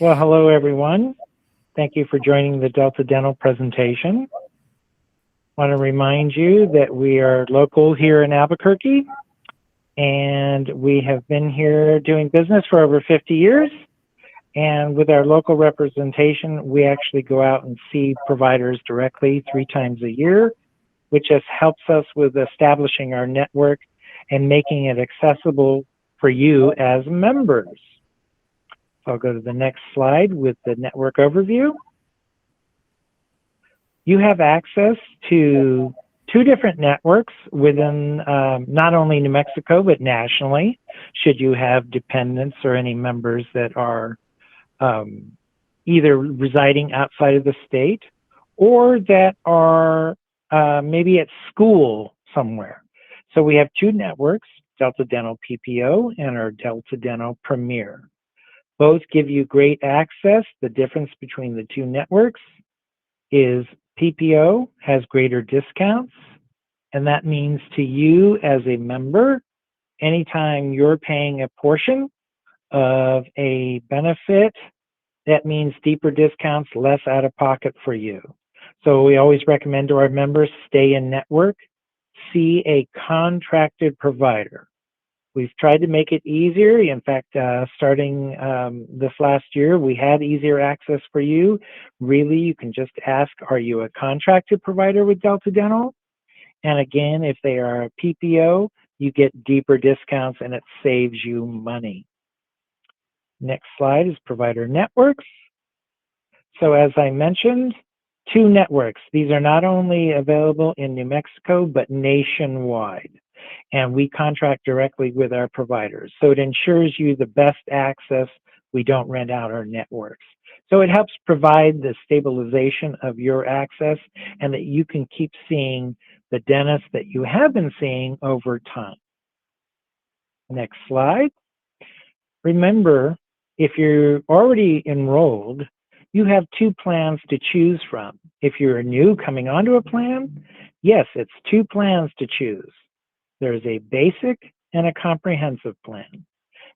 Well, hello everyone. Thank you for joining the Delta Dental presentation. I want to remind you that we are local here in Albuquerque, and we have been here doing business for over 50 years. And with our local representation, we actually go out and see providers directly 3 times a year, which just helps us with establishing our network and making it accessible for you as members. I'll go to the next slide with the network overview. You have access to 2 different networks within not only New Mexico, but nationally, should you have dependents or any members that are either residing outside of the state or that are maybe at school somewhere. So we have 2 networks, Delta Dental PPO and our Delta Dental Premier. Both give you great access. The difference between the 2 networks is PPO has greater discounts, and that means to you as a member, anytime you're paying a portion of a benefit, that means deeper discounts, less out of pocket for you. So we always recommend to our members, stay in network, see a contracted provider. We've tried to make it easier. In fact, starting this last year, we had easier access for you. Really, you can just ask, are you a contracted provider with Delta Dental? And again, if they are a PPO, you get deeper discounts and it saves you money. Next slide is provider networks. So as I mentioned, 2 networks. These are not only available in New Mexico, but nationwide. And we contract directly with our providers. So it ensures you the best access. We don't rent out our networks. So it helps provide the stabilization of your access and that you can keep seeing the dentists that you have been seeing over time. Next slide. Remember, if you're already enrolled, you have 2 plans to choose from. If you're new coming onto a plan, yes, it's 2 plans to choose. There's a basic and a comprehensive plan.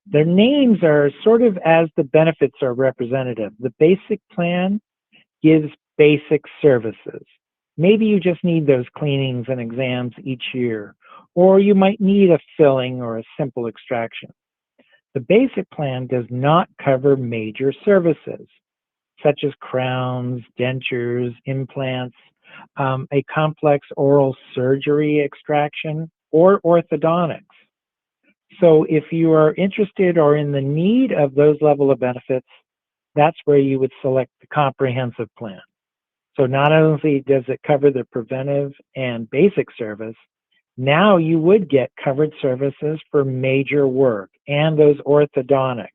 Their names are sort of as the benefits are representative. The basic plan gives basic services. Maybe you just need those cleanings and exams each year, or you might need a filling or a simple extraction. The basic plan does not cover major services, such as crowns, dentures, implants, a complex oral surgery extraction, or orthodontics. So if you are interested or in the need of those level of benefits, that's where you would select the comprehensive plan. So not only does it cover the preventive and basic service, now you would get covered services for major work and those orthodontics.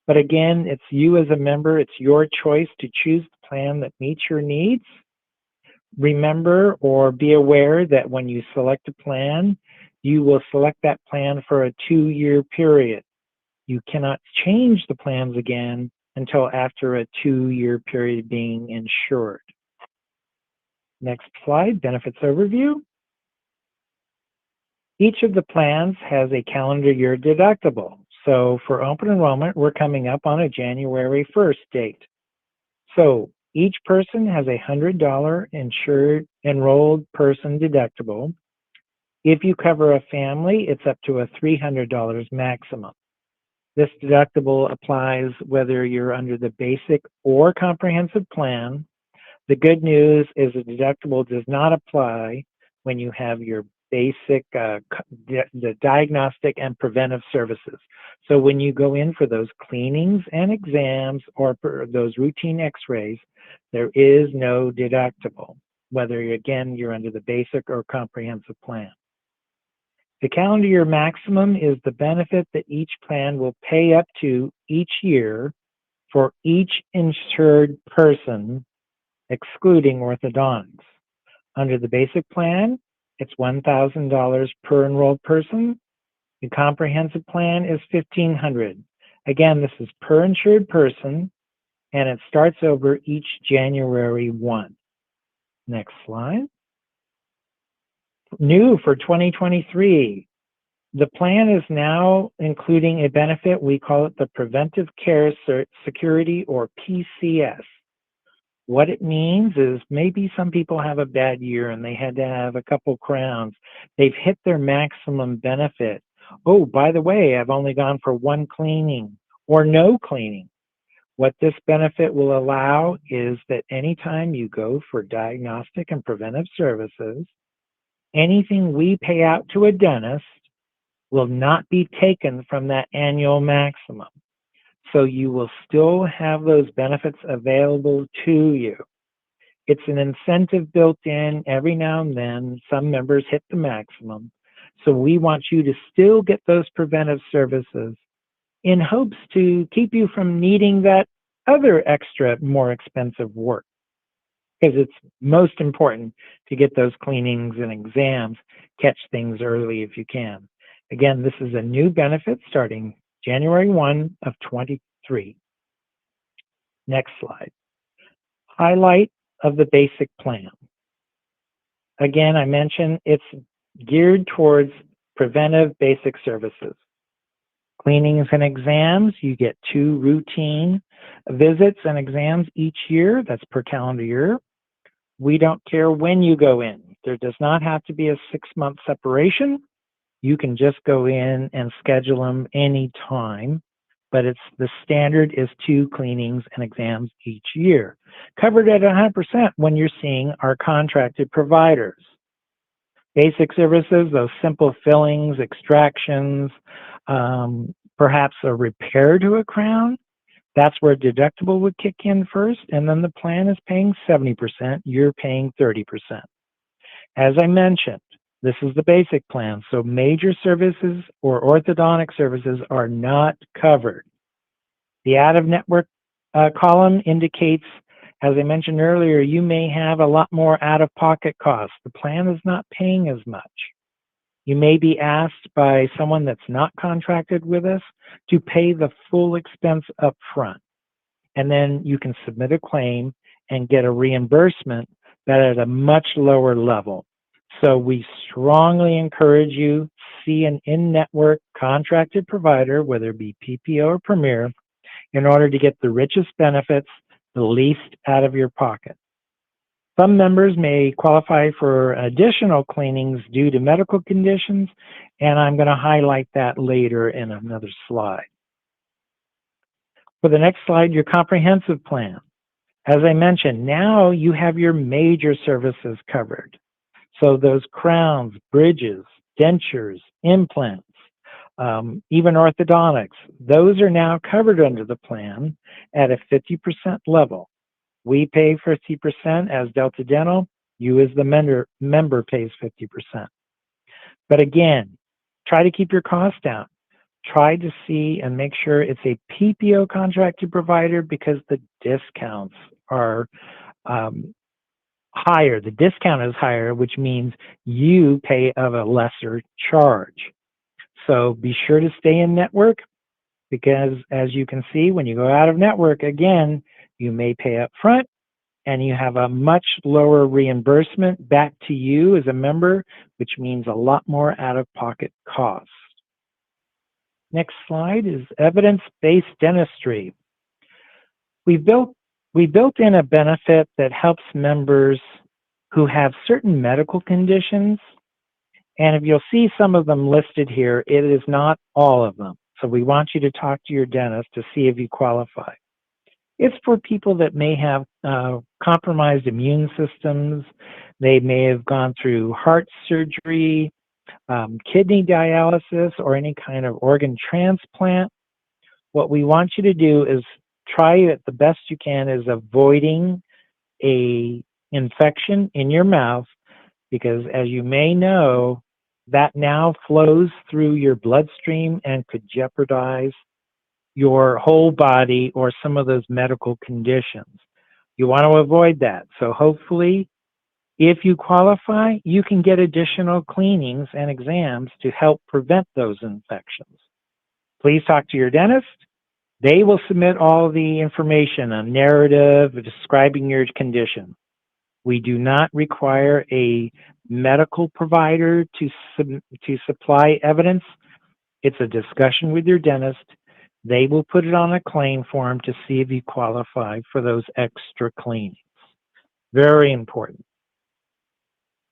But again, it's you as a member, it's your choice to choose the plan that meets your needs. Remember or be aware that when you select a plan, you will select that plan for a 2-year period. You cannot change the plans again until after a 2-year period being insured. Next slide, benefits overview. Each of the plans has a calendar year deductible. So for open enrollment, we're coming up on a January 1st date. So each person has a $100 insured enrolled person deductible. If you cover a family, it's up to a $300 maximum. This deductible applies whether you're under the basic or comprehensive plan. The good news is the deductible does not apply when you have your basic, the diagnostic and preventive services. So when you go in for those cleanings and exams or those routine x-rays, there is no deductible, whether again, you're under the basic or comprehensive plan. The calendar year maximum is the benefit that each plan will pay up to each year for each insured person, excluding orthodontics. Under the basic plan, it's $1,000 per enrolled person. The comprehensive plan is $1,500. Again, this is per insured person, and it starts over each January 1. Next slide. New for 2023, The plan is now including a benefit. We call it the Preventive Care Security, or PCS. What it means is maybe some people have a bad year and they had to have a couple crowns. They've hit their maximum benefit. Oh, by the way, I've only gone for one cleaning or no cleaning. What this benefit will allow is that anytime you go for diagnostic and preventive services, anything we pay out to a dentist will not be taken from that annual maximum. So you will still have those benefits available to you. It's an incentive built in. Every now and then, some members hit the maximum. So we want you to still get those preventive services in hopes to keep you from needing that other extra, more expensive work. Because it's most important to get those cleanings and exams, catch things early if you can. Again, this is a new benefit starting January 1 of 23. Next slide. Highlight of the basic plan. Again, I mentioned it's geared towards preventive basic services. Cleanings and exams, you get 2 routine visits and exams each year. That's per calendar year. We don't care when you go in. There does not have to be a 6-month separation. You can just go in and schedule them anytime, but the standard is 2 cleanings and exams each year, covered at 100% when you're seeing our contracted providers. Basic services, those simple fillings, extractions, perhaps a repair to a crown, that's where deductible would kick in first, and then the plan is paying 70%, you're paying 30%. As I mentioned, this is the basic plan, so major services or orthodontic services are not covered. The out-of-network column indicates, as I mentioned earlier, you may have a lot more out-of-pocket costs. The plan is not paying as much. You may be asked by someone that's not contracted with us to pay the full expense up front. And then you can submit a claim and get a reimbursement, but at a much lower level. So we strongly encourage you, see an in-network contracted provider, whether it be PPO or Premier, in order to get the richest benefits, the least out of your pocket. Some members may qualify for additional cleanings due to medical conditions, and I'm going to highlight that later in another slide. For the next slide, your comprehensive plan. As I mentioned, now you have your major services covered. So those crowns, bridges, dentures, implants, even orthodontics, those are now covered under the plan at a 50% level. We pay 50% as Delta Dental. You as the member pays 50%. But again, try to keep your costs down. Try to see and make sure it's a PPO contracted provider because the discounts are higher. The discount is higher, which means you pay of a lesser charge. So be sure to stay in network because as you can see, when you go out of network, again, you may pay up front and you have a much lower reimbursement back to you as a member, which means a lot more out-of-pocket costs. Next slide is evidence-based dentistry. We built in a benefit that helps members who have certain medical conditions, and if you'll see some of them listed here, it is not all of them. So we want you to talk to your dentist to see if you qualify. It's for people that may have compromised immune systems. They may have gone through heart surgery, kidney dialysis, or any kind of organ transplant. What we want you to do is try it the best you can is avoiding a infection in your mouth because as you may know, that now flows through your bloodstream and could jeopardize your whole body or some of those medical conditions. You want to avoid that. So hopefully, if you qualify, you can get additional cleanings and exams to help prevent those infections. Please talk to your dentist. They will submit all the information, a narrative describing your condition. We do not require a medical provider to supply evidence It's a discussion with your dentist. They will put it on a claim form to see if you qualify for those extra cleanings. Very important.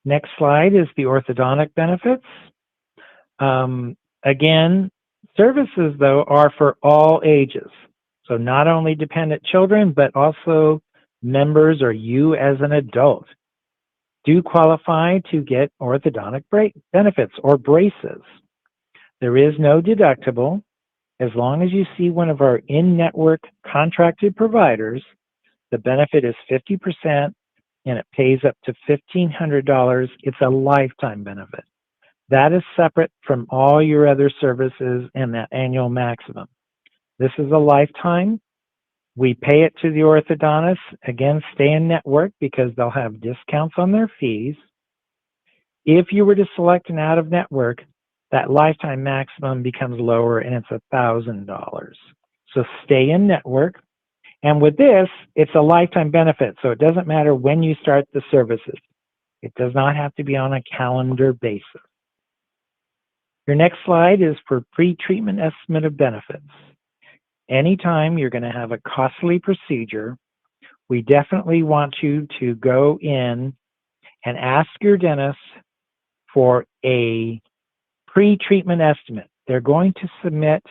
Next slide is the orthodontic benefits. Again, services, though, are for all ages. So not only dependent children, but also members or you as an adult do qualify to get orthodontic benefits or braces. There is no deductible. As long as you see one of our in-network contracted providers, the benefit is 50% and it pays up to $1,500. It's a lifetime benefit. That is separate from all your other services and that annual maximum. This is a lifetime. We pay it to the orthodontist. Again, stay in network because they'll have discounts on their fees. If you were to select an out-of-network, that lifetime maximum becomes lower and it's $1,000. So stay in network. And with this, it's a lifetime benefit. So it doesn't matter when you start the services. It does not have to be on a calendar basis. Your next slide is for pre-treatment estimate of benefits. Anytime you're going to have a costly procedure, we definitely want you to go in and ask your dentist for a pre-treatment estimate. They're going to submit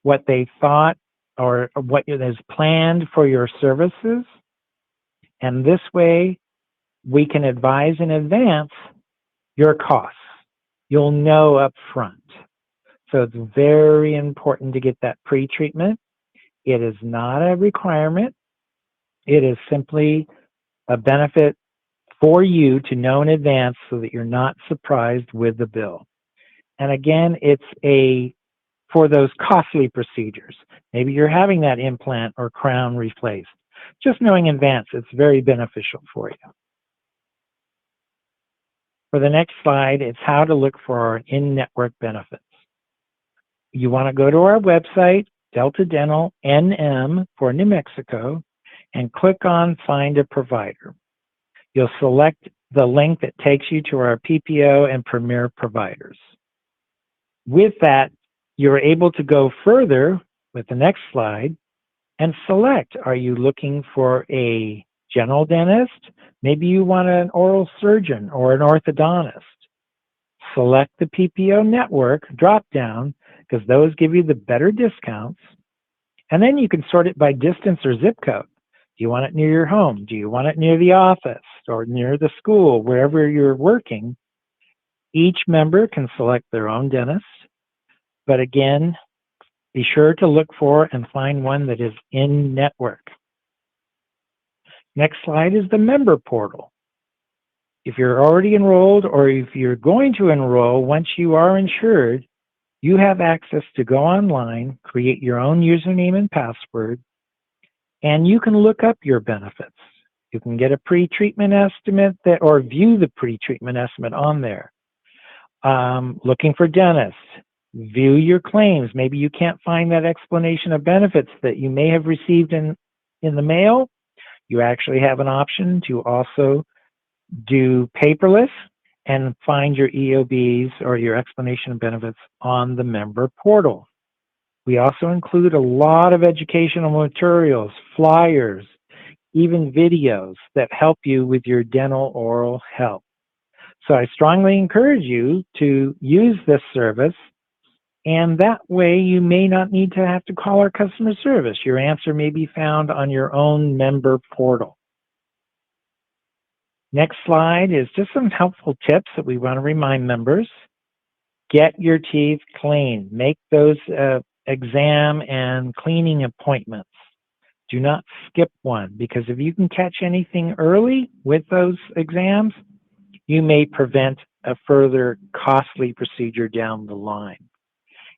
what they thought or what is planned for your services. And this way, we can advise in advance your costs. You'll know up front. So it's very important to get that pre-treatment. It is not a requirement. It is simply a benefit for you to know in advance so that you're not surprised with the bill. And again, it's for those costly procedures. Maybe you're having that implant or crown replaced. Just knowing in advance, it's very beneficial for you. For the next slide, it's how to look for our in-network benefits. You want to go to our website, Delta Dental NM for New Mexico, and click on Find a Provider. You'll select the link that takes you to our PPO and Premier providers. With that, you're able to go further with the next slide and select, are you looking for a general dentist? Maybe you want an oral surgeon or an orthodontist. Select the PPO network drop-down because those give you the better discounts. And then you can sort it by distance or zip code. Do you want it near your home? Do you want it near the office or near the school, wherever you're working? Each member can select their own dentist. But again, be sure to look for and find one that is in network. Next slide is the member portal. If you're already enrolled or if you're going to enroll, once you are insured, you have access to go online, create your own username and password, and you can look up your benefits. You can get a pre-treatment estimate or view the pre-treatment estimate on there. Looking for dentists, view your claims. Maybe you can't find that explanation of benefits that you may have received in the mail. You actually have an option to also do paperless and find your EOBs or your explanation of benefits on the member portal. We also include a lot of educational materials, flyers, even videos that help you with your dental oral health. So I strongly encourage you to use this service, and that way you may not need to have to call our customer service. Your answer may be found on your own member portal. Next slide is just some helpful tips that we want to remind members. Get your teeth clean. Make those exam and cleaning appointments. Do not skip one, because if you can catch anything early with those exams, you may prevent a further costly procedure down the line.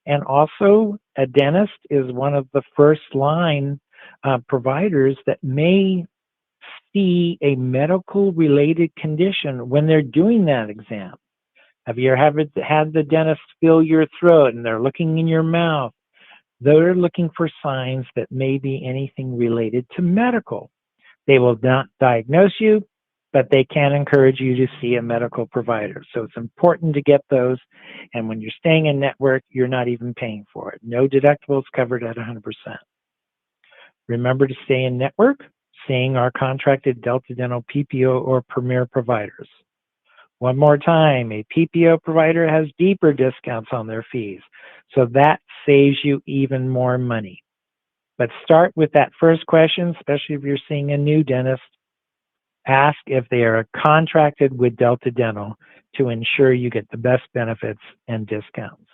And also, a dentist is one of the first line providers that may see a medical related condition when they're doing that exam. Have you ever had the dentist feel your throat and they're looking in your mouth? They're looking for signs that may be anything related to medical. They will not diagnose you, but they can encourage you to see a medical provider. So it's important to get those. And when you're staying in network, you're not even paying for it. No deductibles covered at 100%. Remember to stay in network, seeing our contracted Delta Dental PPO or Premier providers. One more time, a PPO provider has deeper discounts on their fees, so that saves you even more money. But start with that first question, especially if you're seeing a new dentist. Ask if they are contracted with Delta Dental to ensure you get the best benefits and discounts.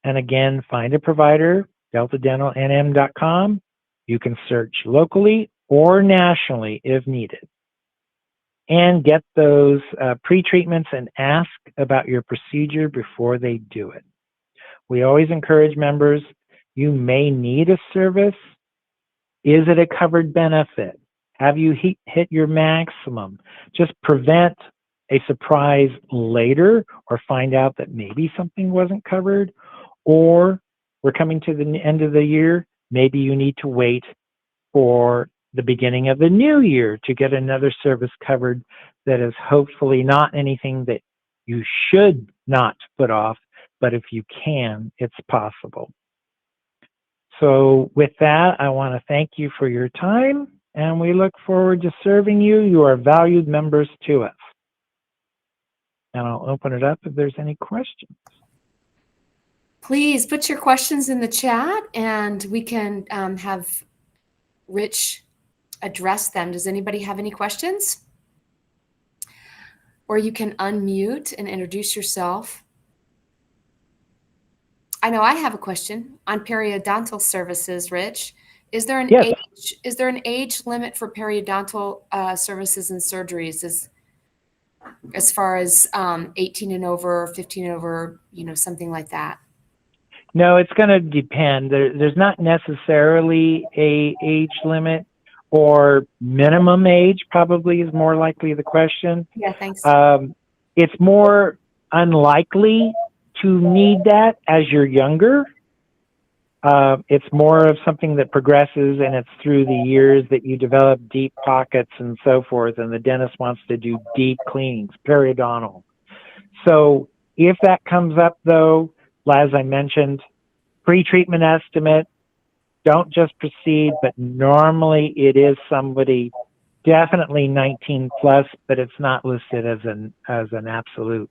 And again, find a provider, deltadentalnm.com. You can search locally or nationally if needed. And get those pre-treatments and ask about your procedure before they do it. We always encourage members, you may need a service. Is it a covered benefit? Have you hit your maximum? Just prevent a surprise later, or find out that maybe something wasn't covered, or we're coming to the end of the year, maybe you need to wait for the beginning of the new year to get another service covered that is hopefully not anything that you should not put off, but if you can, it's possible. So with that, I want to thank you for your time, and we look forward to serving you. You are valued members to us. And I'll open it up if there's any questions. Please put your questions in the chat, and we can have Rich address them. Does anybody have any questions? Or you can unmute and introduce yourself. I know I have a question on periodontal services, Rich. Is there an age limit for periodontal services and surgeries as far as 18 and over, 15 and over, something like that? No, it's going to depend. There's not necessarily a age limit, or minimum age probably is more likely the question. Yeah, thanks. It's more unlikely to need that as you're younger. It's more of something that progresses, and it's through the years that you develop deep pockets and so forth, and the dentist wants to do deep cleanings, periodontal. So if that comes up, though, as I mentioned, pre-treatment estimate, don't just proceed, but normally it is somebody definitely 19 plus, but it's not listed as an absolute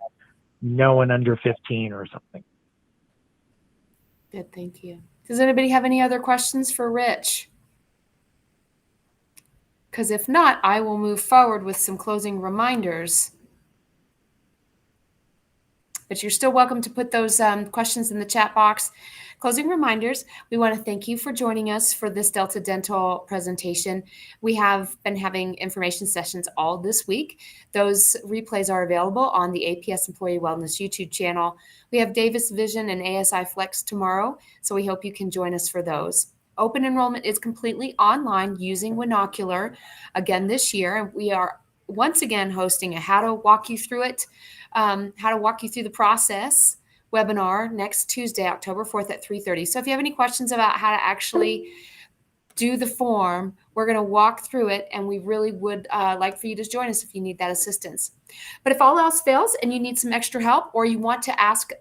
no one under 15 or something. Good, thank you. Does anybody have any other questions for Rich? Because if not, I will move forward with some closing reminders. But you're still welcome to put those questions in the chat box. Closing reminders, we want to thank you for joining us for this Delta Dental presentation. We have been having information sessions all this week. Those replays are available on the APS Employee Wellness YouTube channel. We have Davis Vision and ASI Flex tomorrow, so we hope you can join us for those. Open enrollment is completely online using Winocular again this year, and we are once again hosting a how to walk you through the process webinar next Tuesday, October 4th at 3:30. So if you have any questions about how to actually do the form, we're going to walk through it, and we really would like for you to join us if you need that assistance. But if all else fails and you need some extra help, or you want to ask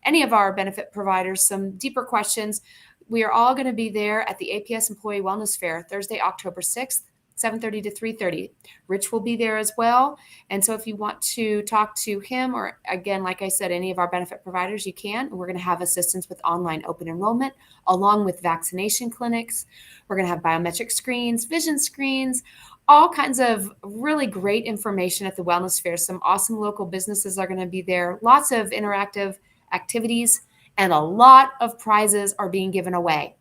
any of our benefit providers some deeper questions, we are all going to be there at the APS Employee Wellness Fair Thursday, October 6th. 7:30 to 3:30. Rich will be there as well. And so if you want to talk to him, or again, like I said, any of our benefit providers, you can. We're going to have assistance with online open enrollment, along with vaccination clinics. We're going to have biometric screens, vision screens, all kinds of really great information at the Wellness Fair. Some awesome local businesses are going to be there. Lots of interactive activities, and a lot of prizes are being given away.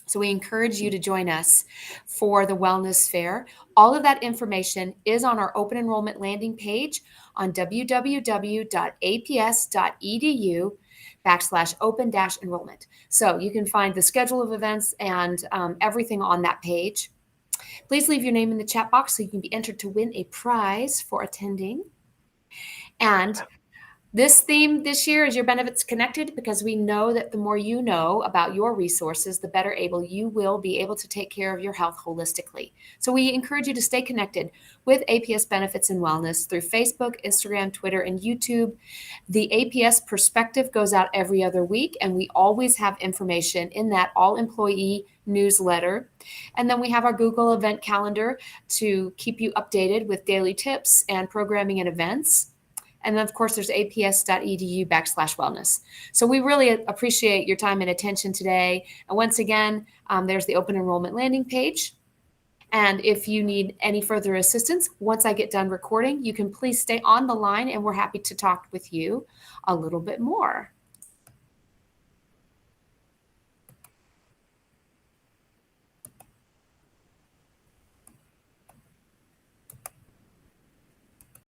So we encourage you to join us for the Wellness Fair. All of that information is on our open enrollment landing page on www.aps.edu/open-enrollment. So you can find the schedule of events and everything on that page. Please leave your name in the chat box so you can be entered to win a prize for attending. And This theme this year is Your Benefits Connected, because we know that the more you know about your resources, the better able you will be able to take care of your health holistically. So we encourage you to stay connected with APS Benefits and Wellness through Facebook, Instagram, Twitter, and YouTube. The APS Perspective goes out every other week, and we always have information in that all-employee newsletter. And then we have our Google event calendar to keep you updated with daily tips and programming and events. And then, of course, there's aps.edu/wellness. So we really appreciate your time and attention today. And once again, there's the open enrollment landing page. And if you need any further assistance, once I get done recording, you can please stay on the line and we're happy to talk with you a little bit more.